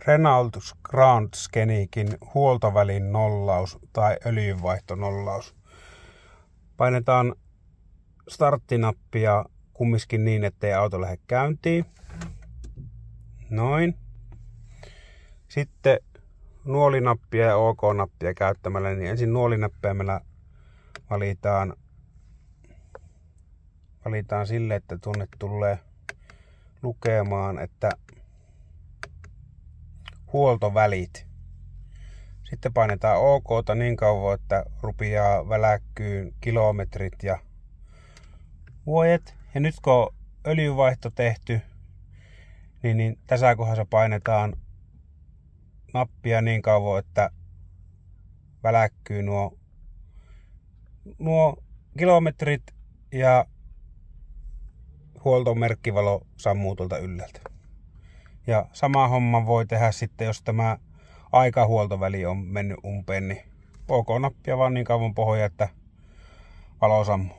Renault Grand Scenicin huoltovälin nollaus tai öljynvaihtonollaus. Painetaan starttinappia kumminkin niin, ettei auto lähde käyntiin. Noin. Sitten nuolinappia ja OK-nappia käyttämällä, niin ensin nuolinappia meillä valitaan sille, että tuonne tulee lukemaan, että huoltovälit. Sitten painetaan OK:ta niin kauan, että rupeaa väläkkyyn kilometrit ja vuodet. Ja nyt kun on öljyvaihto tehty, niin tässä kohdassa painetaan nappia niin kauan, että väläkkyy nuo kilometrit ja huoltomerkkivalo sammuu tuolta ylhäältä. Ja sama homma voi tehdä sitten, jos tämä aikahuoltoväli on mennyt umpeen, niin OK-nappia vaan niin kauan pohjaa, että valo sammuu.